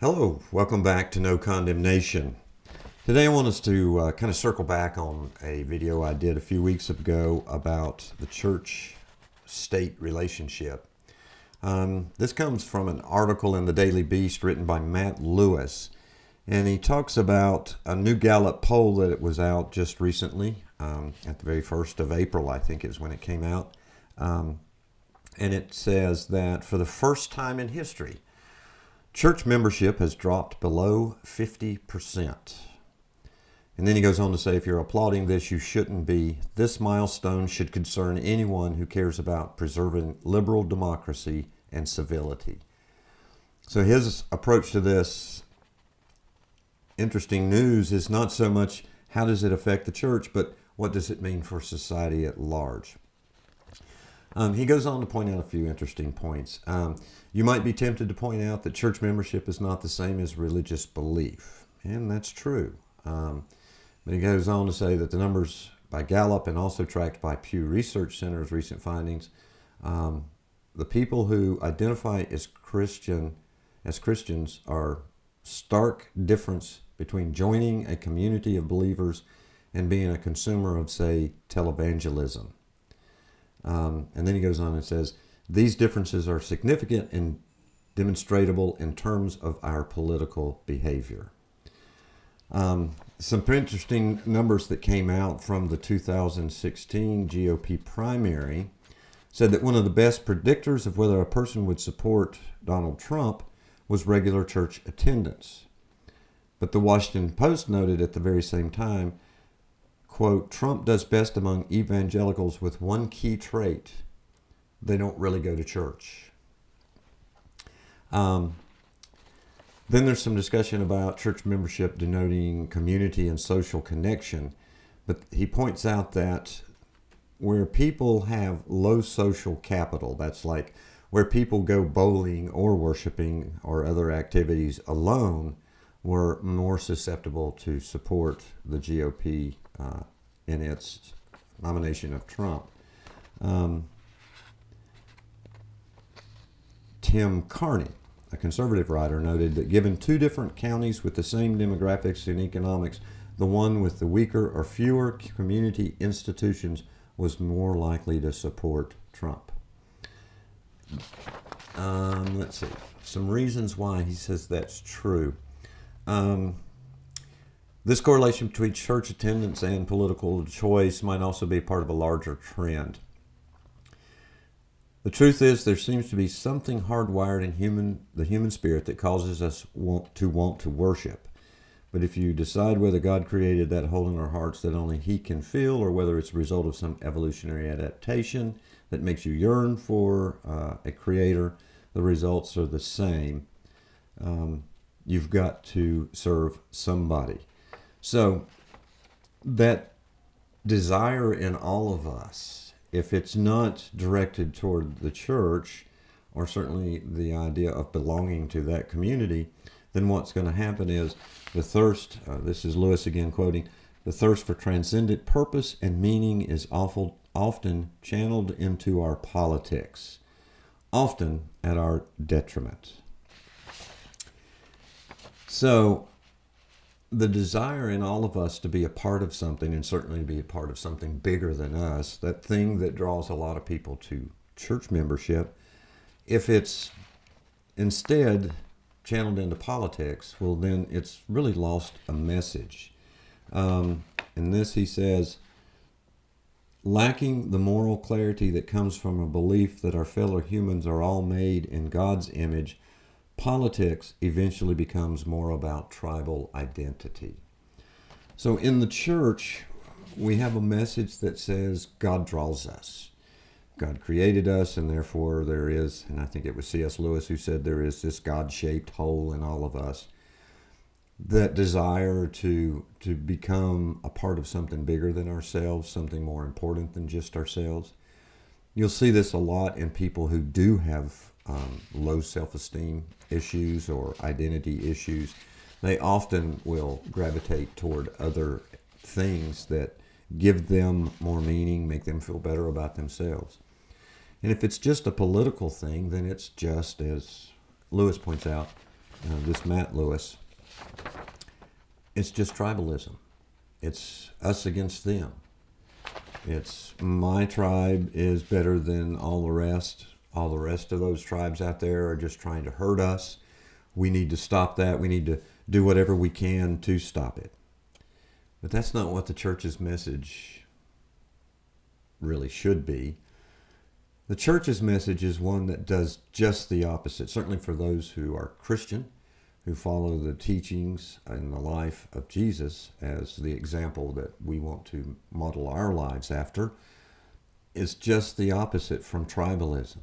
Hello, welcome back to No Condemnation. Today I want us to kind of circle back on a video I did a few weeks ago about the church-state relationship. This comes from an article in the Daily Beast written by Matt Lewis, and he talks about a new Gallup poll that was out just recently, at the very 1st of April, I think is when it came out. And it says that for the first time in history, church membership has dropped below 50%. And then he goes on to say, if you're applauding this, you shouldn't be. This milestone should concern anyone who cares about preserving liberal democracy and civility. So his approach to this interesting news is not so much how does it affect the church, but what does it mean for society at large. He goes on to point out a few interesting points. You might be tempted to point out that church membership is not the same as religious belief, and that's true. But he goes on to say that the numbers by Gallup and also tracked by Pew Research Center's recent findings, the people who identify as Christians are stark difference between joining a community of believers and being a consumer of, say, televangelism. And then he goes on and says, these differences are significant and demonstrable in terms of our political behavior. Some interesting numbers that came out from the 2016 GOP primary said that one of the best predictors of whether a person would support Donald Trump was regular church attendance. But the Washington Post noted at the very same time, quote, Trump does best among evangelicals with one key trait. They don't really go to church. Then there's some discussion about church membership denoting community and social connection. But he points out that where people have low social capital, that's like where people go bowling or worshiping or other activities alone, were more susceptible to support the GOP in its nomination of Trump. Tim Carney, a conservative writer, noted that given two different counties with the same demographics and economics, the one with the weaker or fewer community institutions was more likely to support Trump. Let's see. Some reasons why he says that's true. This correlation between church attendance and political choice might also be part of a larger trend. The truth is, there seems to be something hardwired in the human spirit that causes us want to worship. But if you decide whether God created that hole in our hearts that only He can fill, or whether it's a result of some evolutionary adaptation that makes you yearn for a creator, the results are the same. You've got to serve somebody. So that desire in all of us, if it's not directed toward the church, or certainly the idea of belonging to that community, then what's going to happen is the thirst, this is Lewis again quoting, the thirst for transcendent purpose and meaning is often channeled into our politics, often at our detriment. So the desire in all of us to be a part of something, and certainly to be a part of something bigger than us, that thing that draws a lot of people to church membership, if it's instead channeled into politics, well, then it's really lost a message. In this, he says, lacking the moral clarity that comes from a belief that our fellow humans are all made in God's image, politics eventually becomes more about tribal identity. So in the church, we have a message that says God draws us. God created us, and therefore there is, and I think it was C.S. Lewis who said there is this God-shaped hole in all of us. That desire to become a part of something bigger than ourselves, something more important than just ourselves. You'll see this a lot in people who do have low self-esteem issues or identity issues. They often will gravitate toward other things that give them more meaning, make them feel better about themselves. And if it's just a political thing, then it's just, as Lewis points out, this Matt Lewis, it's just tribalism. It's us against them. It's my tribe is better than all the rest. All the rest of those tribes out there are just trying to hurt us. We need to stop that. We need to do whatever we can to stop it. But that's not what the church's message really should be. The church's message is one that does just the opposite, certainly for those who are Christian, who follow the teachings and the life of Jesus as the example that we want to model our lives after. It's just the opposite from tribalism.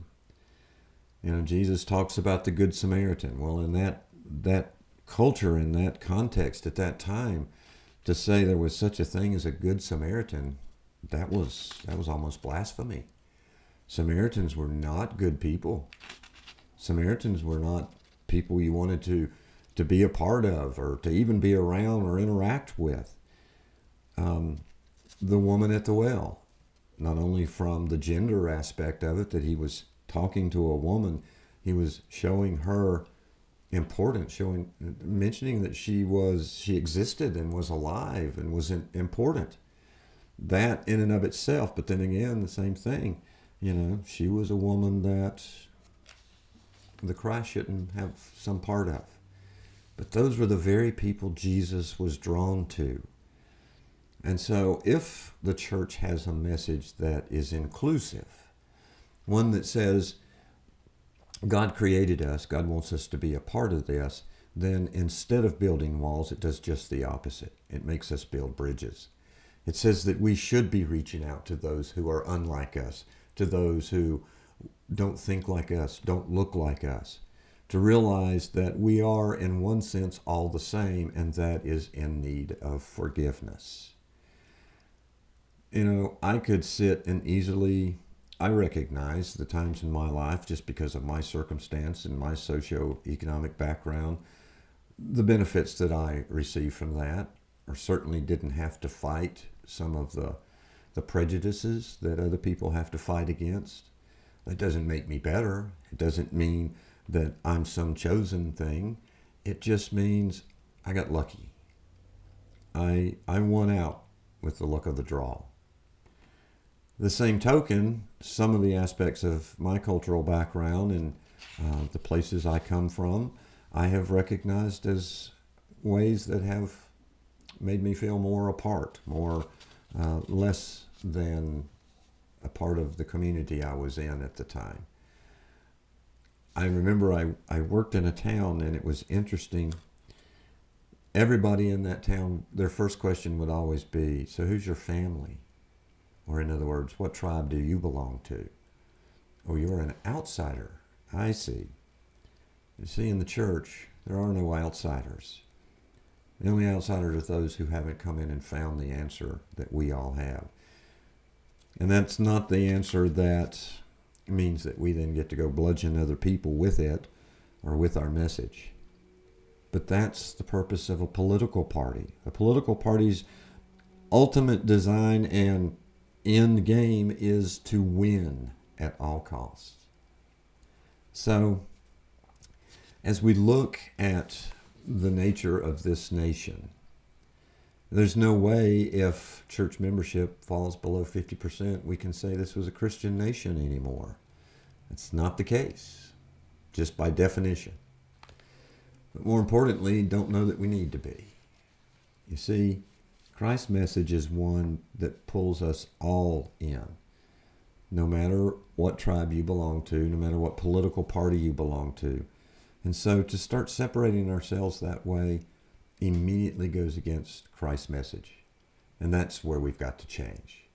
You know, Jesus talks about the Good Samaritan. Well, in that culture, in that context, at that time, to say there was such a thing as a Good Samaritan, that was almost blasphemy. Samaritans were not good people. Samaritans were not people you wanted to be a part of or to even be around or interact with. The woman at the well, not only from the gender aspect of it, that he was talking to a woman, he was showing her importance, mentioning that she existed and was alive and was important. That in and of itself, but then again, the same thing. You know, she was a woman that the Christ shouldn't have some part of. But those were the very people Jesus was drawn to. And so if the church has a message that is inclusive, one that says God created us, God wants us to be a part of this, then instead of building walls, it does just the opposite. It makes us build bridges. It says that we should be reaching out to those who are unlike us, to those who don't think like us, don't look like us, to realize that we are, in one sense, all the same, and that is in need of forgiveness. You know, I could sit and I recognize the times in my life, just because of my circumstance and my socioeconomic background, the benefits that I received from that, or certainly didn't have to fight some of the prejudices that other people have to fight against. That doesn't make me better. It doesn't mean that I'm some chosen thing. It just means I got lucky. I won out with the luck of the draw. The same token, some of the aspects of my cultural background and the places I come from, I have recognized as ways that have made me feel more apart, less than a part of the community I was in at the time. I remember I worked in a town, and it was interesting. Everybody in that town, their first question would always be, so who's your family? Or in other words, what tribe do you belong to? Oh, you're an outsider. I see. You see, in the church, there are no outsiders. The only outsiders are those who haven't come in and found the answer that we all have. And that's not the answer that means that we then get to go bludgeon other people with it or with our message. But that's the purpose of a political party. A political party's ultimate design and end game is to win at all costs. So, as we look at the nature of this nation, there's no way if church membership falls below 50%, we can say this was a Christian nation anymore. It's not the case, just by definition. But more importantly, don't know that we need to be. You see, Christ's message is one that pulls us all in. No matter what tribe you belong to, no matter what political party you belong to. And so to start separating ourselves that way immediately goes against Christ's message. And that's where we've got to change.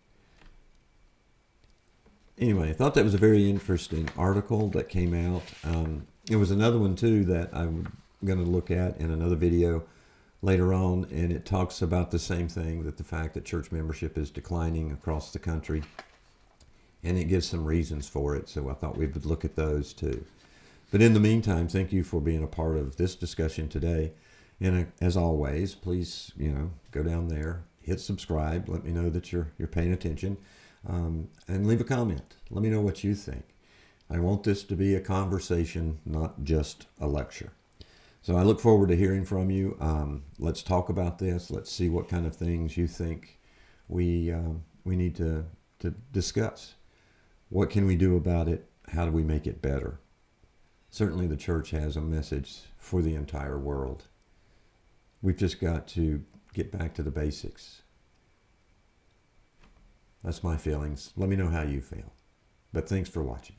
Anyway, I thought that was a very interesting article that came out. There was another one too that I'm going to look at in another video later on, and it talks about the same thing, that the fact that church membership is declining across the country, and it gives some reasons for it, so I thought we would look at those too. But in the meantime, thank you for being a part of this discussion today, and as always, please, go down there, hit subscribe, let me know that you're paying attention, and leave a comment. Let me know what you think. I want this to be a conversation, not just a lecture. So I look forward to hearing from you. Let's talk about this. Let's see what kind of things you think we need to discuss. What can we do about it? How do we make it better? Certainly the church has a message for the entire world. We've just got to get back to the basics. That's my feelings. Let me know how you feel. But thanks for watching.